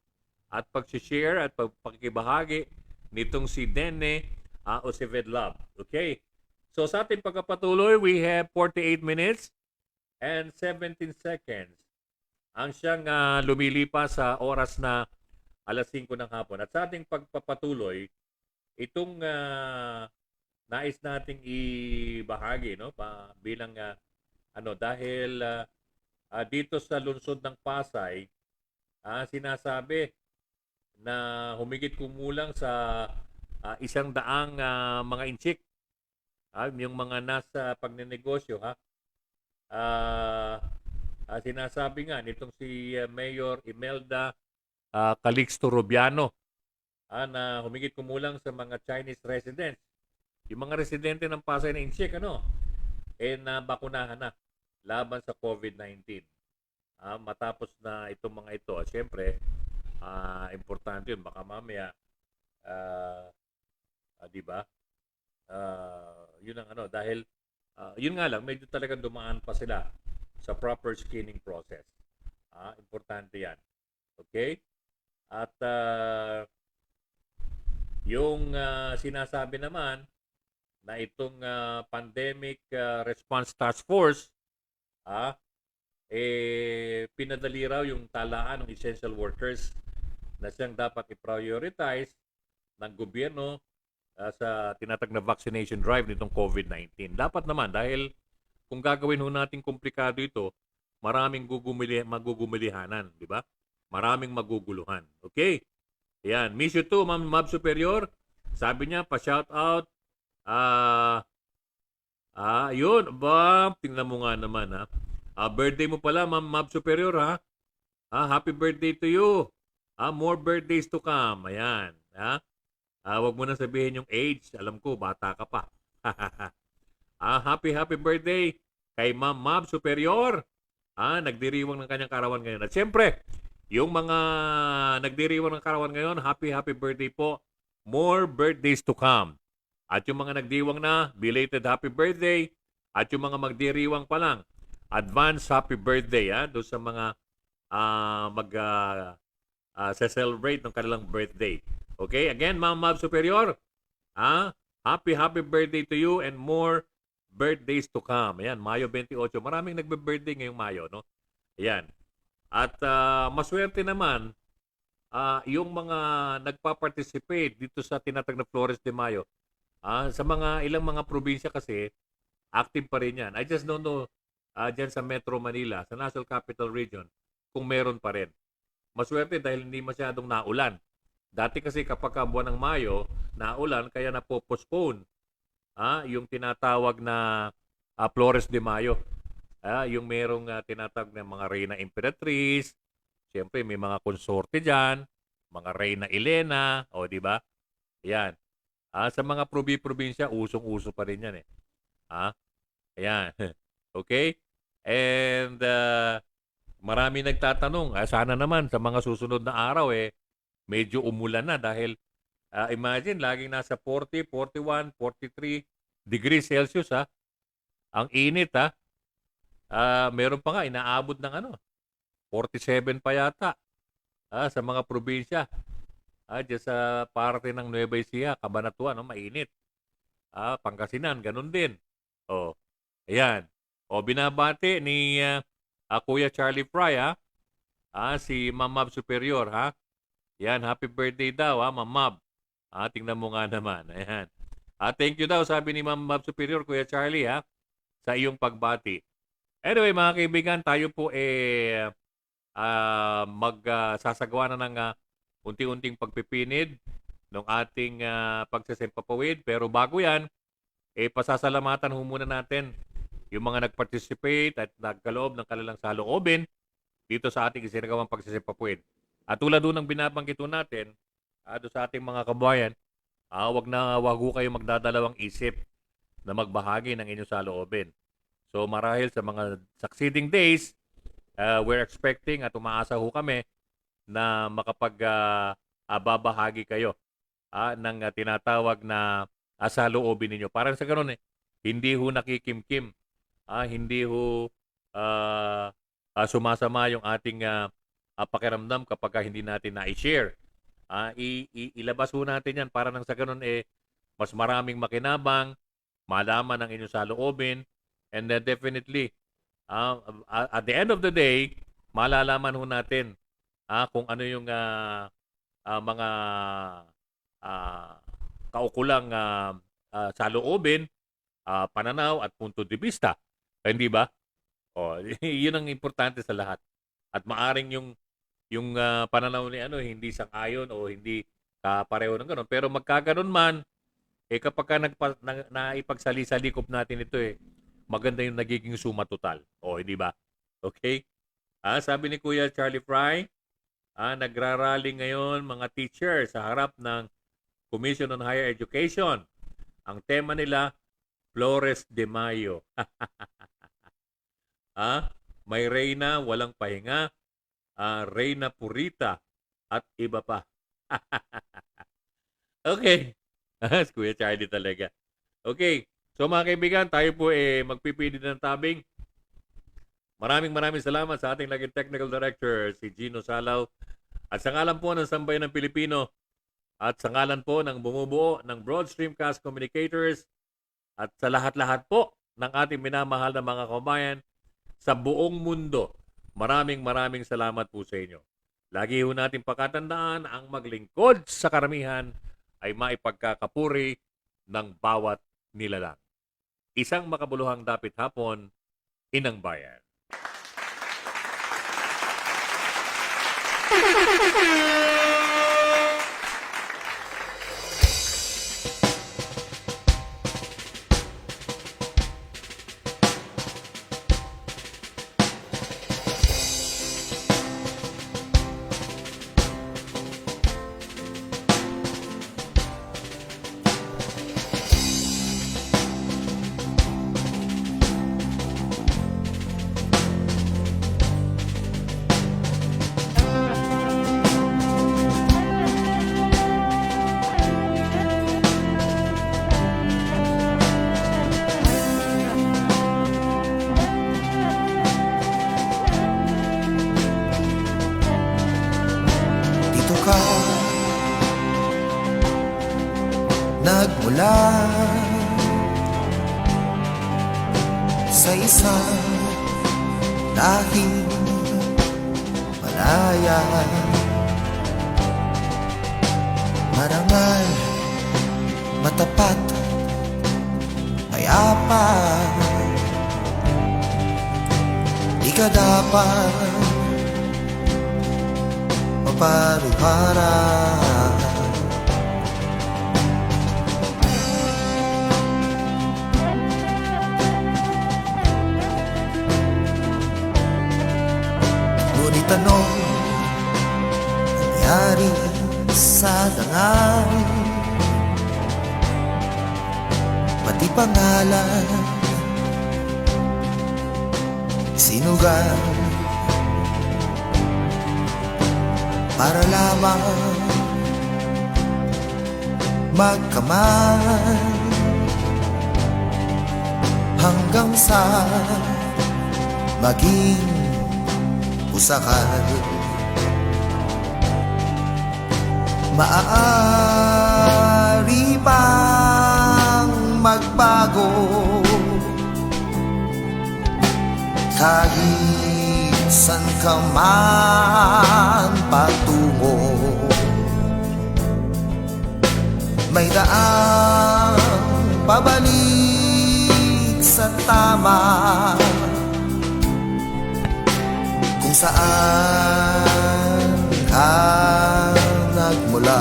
at pag-share at pagkikibahagi nitong si Dene Osevedlab. Okay? So sa ating pagkapatuloy, we have 48 minutes and 17 seconds ang siyang lumilipas sa oras na alas 5 ng hapon. At sa ating pagpapatuloy, itong nais nating ibahagi bilang dahil dito sa lungsod ng Pasay, sinasabi na humigit kumulang sa 100 mga inchik, yung mga nasa pagnenegosyo, sinasabi nga nitong si Mayor Imelda Calixto Rubiano na humigit kumulang sa mga Chinese residents. Yung mga residente ng Pasay na inchik, nabakunahan na laban sa COVID-19. Matapos na itong mga ito, siyempre, importante yun. Baka mamaya, di ba? Yun ang dahil, yun nga lang, medyo talagang dumaan pa sila sa proper screening process. Importante yan. Okay? At yung sinasabi naman na itong Pandemic Response Task Force, pinadali raw yung talaan ng essential workers na siyang dapat i-prioritize ng gobyerno sa tinatag na vaccination drive nitong COVID-19. Dapat naman dahil kung gagawin ho natin komplikado ito, maraming magugumilihanan, di ba? Maraming maguguluhan. Okay? Ayan. Miss you too, Ma'am Mab Superior. Sabi niya, pa-shout out. Yun. Ba, tingnan mo nga naman, birthday mo pala, Ma'am Mab Superior, happy birthday to you. More birthdays to come. Ayan. Wag mo na sabihin yung age. Alam ko, bata ka pa. Happy birthday kay Ma'am Mab Superior. Nagdiriwang ng kanyang karawan ngayon. At siyempre, yung mga nagdiriwang ng karawan ngayon, happy birthday po more birthdays to come. At yung mga nagdiwang na, belated happy birthday. At yung mga magdiriwang pa lang, advance happy birthday doon sa mga celebrate ng kanilang birthday. Okay? Again, Ma'am Mab Superior, happy birthday to you and more birthdays to come. Ayan, Mayo 28. Maraming nagbe-birthday ngayong Mayo, no? Ayan. At maswerte naman, yung mga nagpa-participate dito sa tinatag na Flores de Mayo, sa mga ilang mga probinsya kasi, active pa rin yan. I just don't know dyan sa Metro Manila, sa National Capital Region, kung meron pa rin. Maswerte dahil hindi masyadong naulan. Dati kasi kapag buwan ng Mayo, naulan, kaya napo-postpone yung tinatawag na Flores de Mayo. Yung merong tinatawag na mga Reyna Imperatriz, siyempre may mga konsorte dyan, mga Reyna Elena, o di ba? Yan. Sa mga probinsya, usong-uso pa rin yan eh. Ayan. Okay? And marami nagtatanong, sana naman sa mga susunod na araw medyo umulan na dahil imagine, laging nasa 40, 41, 43 degrees Celsius Ang init meron pa nga, inaabot ng 47 pa yata sa mga probinsya. Diyan sa parte ng Nueva Ecija, Cabanatuan, mainit. Pangasinan, ganun din. Ayan. Binabati ni Kuya Charlie Fry, si Ma'am Mab Superior, Yan, happy birthday daw, Ma'am Mab. Tingnan mo nga naman. Ayan. Thank you daw, sabi ni Ma'am Mab Superior, Kuya Charlie, sa iyong pagbati. Anyway, mga kaibigan, tayo po magsasagawa na ng unti-unting pagpipinid ng ating pagsasempapawid. Pero bago yan, pasasalamatan ho muna natin yung mga nag-participate at nagkaloob ng kanilang saloobin dito sa ating isinagawang pagsasempapawid. At tulad doon ng binabanggit natin, doon sa ating mga kabayan, wag ho kayo magdadalawang isip na magbahagi ng inyong saloobin. So marahil sa mga succeeding days, we're expecting at umaasa ho kami na makapag-babahagi kayo ng tinatawag na saloobin ninyo. Parang sa ganun hindi ho nakikimkim, hindi ho sumasama yung ating pakiramdam kapag hindi natin na-share. Ilabas ho natin yan para nang sa ganun mas maraming makinabang, malaman ang inyong saloobin, and definitely, at the end of the day, malalaman ho natin kung ano yung mga kaukulang saloobin, pananaw at punto de vista. Hindi ba? Yun ang importante sa lahat. At maaring yung pananaw ni hindi sang-ayon o hindi kapareho ng gano'n. Pero magkaganon man, kapag naipagsali-salikop natin ito maganda yung nagiging suma total. Hindi ba? Okay? Sabi ni Kuya Charlie Fry, nagrarally ngayon mga teacher sa harap ng Commission on Higher Education. Ang tema nila, Flores de Mayo. May Reyna, walang pahinga, Reyna Purita, at iba pa. Okay. Kuya Charlie talaga. Okay. So mga kaibigan, tayo po magpipili ng tabing. Maraming salamat sa ating laging technical director, si Gino Salaw. At sa ngalan po ng Sambayan ng Pilipino, at sa ngalan po ng bumubuo ng Broad Streamcast Communicators, at sa lahat-lahat po ng ating minamahal na mga kabayan sa buong mundo, maraming salamat po sa inyo. Lagi ho natin pakatandaan, ang maglingkod sa karamihan ay maipagkakapuri ng bawat nilalang. Isang makabuluhang dapit hapon, Inang Bayan. ka nagmula sa isang lahing malaya. Marangal, matapat, payapa, di ka dapat maparuhara. Ngunit anong nangyari sa dangal, pati pangalan sinugal para lamang magkamay hanggang sa maging usakan. Maaari bang magbago kahit san ka man patungo? May daang pabalik sa tama kung saan ka nagmula.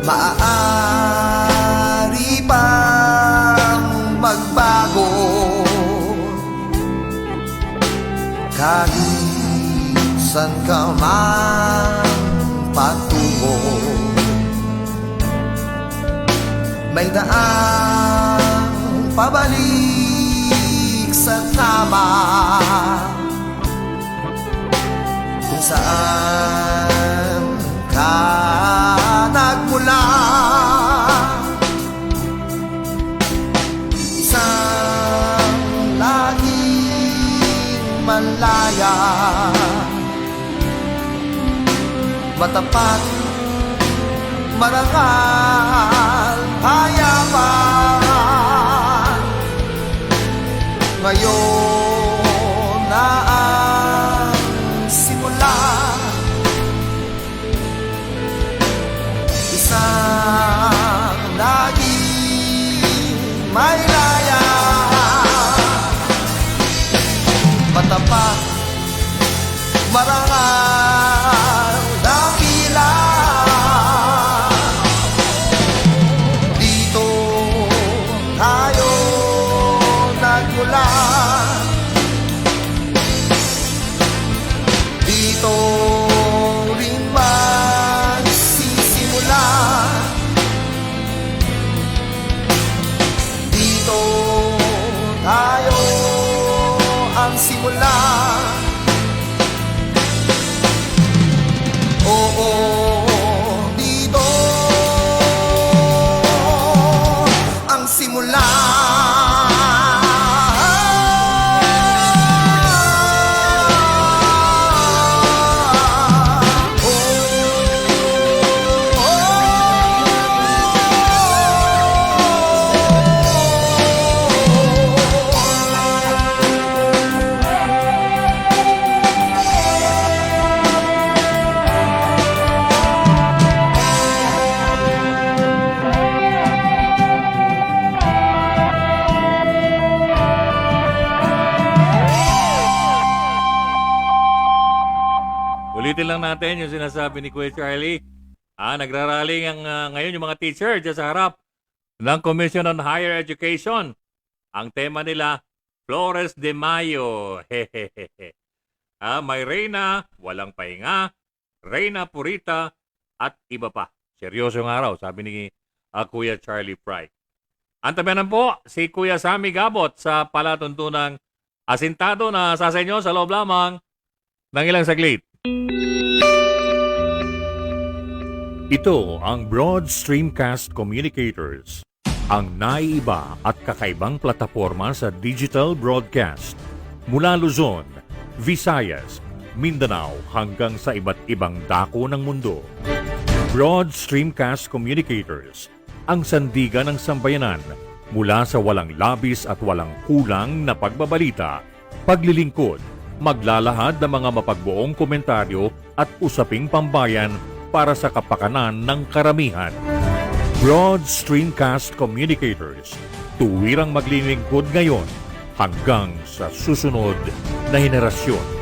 Maaari bang magbago kahit san ka man patungo? May daang pabalik sa tama kung saan ka nagmula. Isang laging malaya, matapat, marangal, payapa. Ngayon na ang simula, isang laging may laya, matapat, marangal, dakila. Dito tayo nagmula, dito rin magsisimula. Dito tayo ang simula. Oo, dito ang simula. Ulitin lang natin yung sinasabi ni Kuya Charlie. Nagrarally ngayon yung mga teacher dyan sa harap ng Commission on Higher Education. Ang tema nila, Flores de Mayo. Hehehehe. May Reyna, walang pahinga, Reyna Purita, at iba pa. Seryoso yung araw, sabi ni Kuya Charlie Fry. Antabayanan po si Kuya Sammy Gabot sa palatuntunang asintado na sa inyo sa loob lamang ng ilang saglit. Ito ang Broad Streamcast Communicators, ang naiiba at kakaibang plataforma sa digital broadcast mula Luzon, Visayas, Mindanao hanggang sa iba't ibang dako ng mundo. Broad Streamcast Communicators, ang sandigan ng sambayanan mula sa walang labis at walang kulang na pagbabalita, paglilingkod, maglalahad ng mga mapagbuong komentaryo at usaping pambayan para sa kapakanan ng karamihan. Broad Streamcast Communicators, tuwirang maglilingkod ngayon hanggang sa susunod na henerasyon.